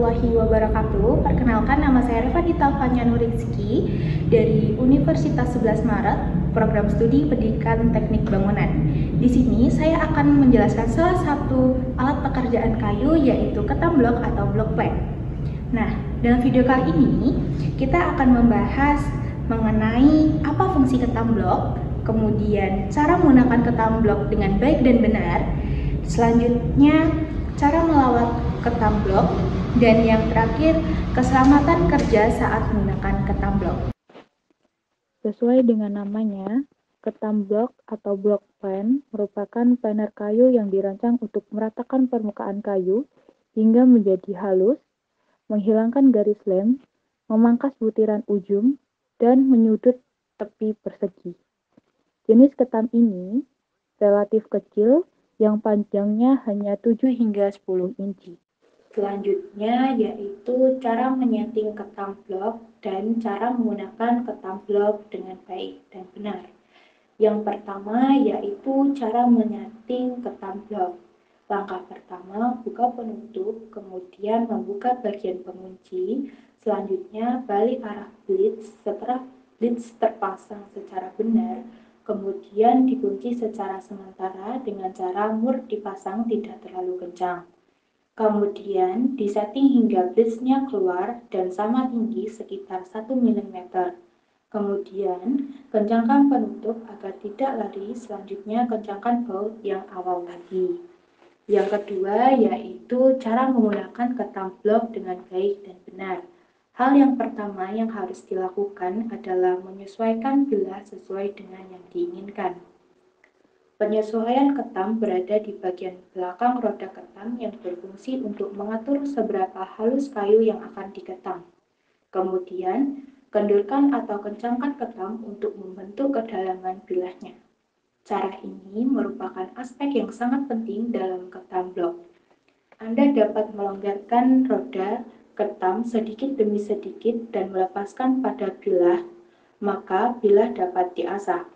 warahmatullahi wabarakatuh. Perkenalkan, nama saya Revanita Fanya Nurizki dari Universitas 11 Maret, Program Studi Pendidikan Teknik Bangunan. Di sini saya akan menjelaskan salah satu alat pekerjaan kayu, yaitu ketam blok atau block plank. Nah, dalam video kali ini kita akan membahas mengenai apa fungsi ketam blok, kemudian cara menggunakan ketam blok dengan baik dan benar, selanjutnya cara melawat ketam blok, dan yang terakhir keselamatan kerja saat menggunakan ketam blok. Sesuai dengan namanya, ketam blok atau block plan merupakan planer kayu yang dirancang untuk meratakan permukaan kayu hingga menjadi halus, menghilangkan garis lem, memangkas butiran ujung, dan menyudut tepi persegi. Jenis ketam ini relatif kecil yang panjangnya hanya 7 hingga 10 inci. Selanjutnya yaitu cara menyeting ketam blok dan cara menggunakan ketam blok dengan baik dan benar. Yang pertama yaitu cara menyeting ketam blok. Langkah pertama, buka penutup, kemudian membuka bagian pengunci. Selanjutnya balik arah blitz. Setelah blitz terpasang secara benar, kemudian dikunci secara sementara dengan cara mur dipasang tidak terlalu kencang. Kemudian disetting hingga blitznya keluar dan sama tinggi sekitar 1 mm. Kemudian kencangkan penutup agar tidak lari, selanjutnya kencangkan baut yang awal lagi. Yang kedua yaitu cara menggunakan ketam blok dengan baik dan benar. Hal yang pertama yang harus dilakukan adalah menyesuaikan bilah sesuai dengan yang diinginkan. Penyesuaian ketam berada di bagian belakang roda ketam yang berfungsi untuk mengatur seberapa halus kayu yang akan diketam. Kemudian, kendurkan atau kencangkan ketam untuk membentuk kedalaman bilahnya. Cara ini merupakan aspek yang sangat penting dalam ketam blok. Anda dapat melonggarkan roda ketam sedikit demi sedikit dan melepaskan pada bilah, maka bilah dapat diasah.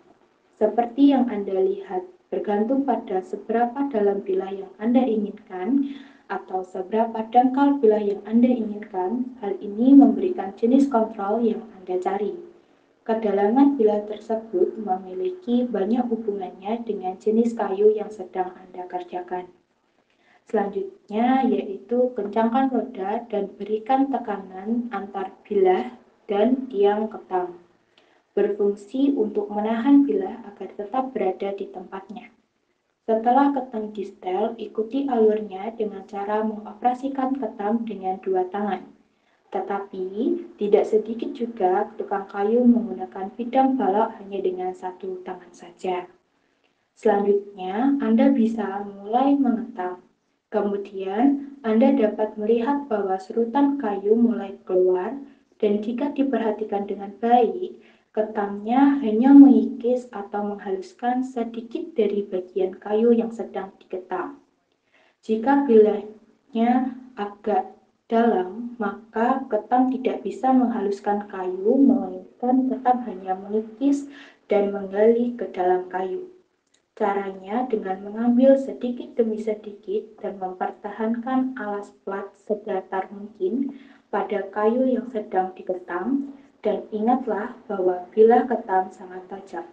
Seperti yang Anda lihat, bergantung pada seberapa dalam bilah yang Anda inginkan atau seberapa dangkal bilah yang Anda inginkan. Hal ini memberikan jenis kontrol yang Anda cari. Kedalaman bilah tersebut memiliki banyak hubungannya dengan jenis kayu yang sedang Anda kerjakan. Selanjutnya yaitu kencangkan roda dan berikan tekanan antar bilah dan tiang ketam. Berfungsi untuk menahan bilah agar tetap berada di tempatnya. Setelah ketam di-setel, ikuti alurnya dengan cara mengoperasikan ketam dengan 2 tangan. Tetapi, tidak sedikit juga tukang kayu menggunakan bidang balok hanya dengan 1 tangan saja. Selanjutnya, Anda bisa mulai mengetam. Kemudian, Anda dapat melihat bahwa serutan kayu mulai keluar, dan jika diperhatikan dengan baik, ketamnya hanya mengikis atau menghaluskan sedikit dari bagian kayu yang sedang diketam. Jika bilahnya agak dalam, maka ketam tidak bisa menghaluskan kayu, melainkan tetap hanya mengikis dan menggali ke dalam kayu. Caranya dengan mengambil sedikit demi sedikit dan mempertahankan alas plat sedatar mungkin pada kayu yang sedang diketam, dan ingatlah bahwa bilah ketam sangat tajam.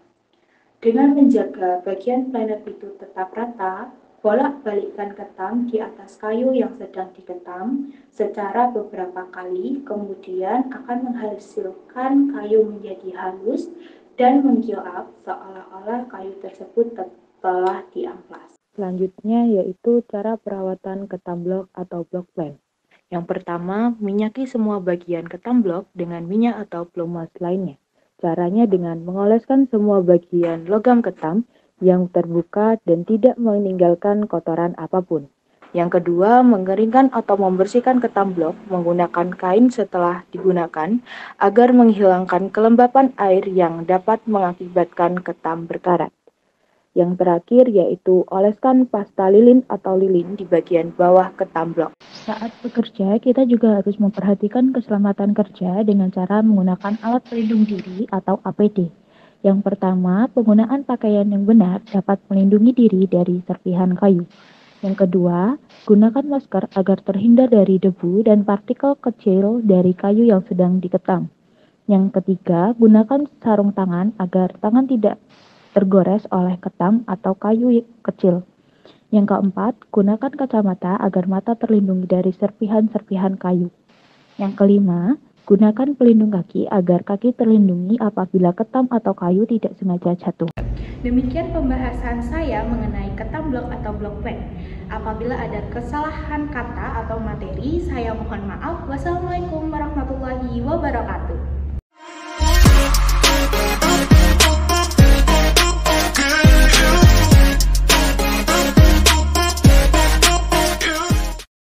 Dengan menjaga bagian planer itu tetap rata, bolak-balikkan ketam di atas kayu yang sedang diketam secara beberapa kali, kemudian akan menghasilkan kayu menjadi halus dan mengkilap seolah-olah kayu tersebut telah diamplas. Selanjutnya yaitu cara perawatan ketam blok atau block plan. Yang pertama, minyaki semua bagian ketam blok dengan minyak atau pelumas lainnya. Caranya dengan mengoleskan semua bagian logam ketam yang terbuka dan tidak meninggalkan kotoran apapun. Yang kedua, mengeringkan atau membersihkan ketam blok menggunakan kain setelah digunakan agar menghilangkan kelembapan air yang dapat mengakibatkan ketam berkarat. Yang terakhir yaitu oleskan pasta lilin atau lilin di bagian bawah ketam blok. Saat bekerja, kita juga harus memperhatikan keselamatan kerja dengan cara menggunakan alat pelindung diri atau APD. Yang pertama, penggunaan pakaian yang benar dapat melindungi diri dari serpihan kayu. Yang kedua, gunakan masker agar terhindar dari debu dan partikel kecil dari kayu yang sedang diketam. Yang ketiga, gunakan sarung tangan agar tangan tidak tergores oleh ketam atau kayu kecil. Yang keempat, gunakan kacamata agar mata terlindungi dari serpihan-serpihan kayu. Yang kelima, gunakan pelindung kaki agar kaki terlindungi apabila ketam atau kayu tidak sengaja jatuh. Demikian pembahasan saya mengenai ketam blok atau block plan. Apabila ada kesalahan kata atau materi, saya mohon maaf. Wassalamualaikum warahmatullahi wabarakatuh.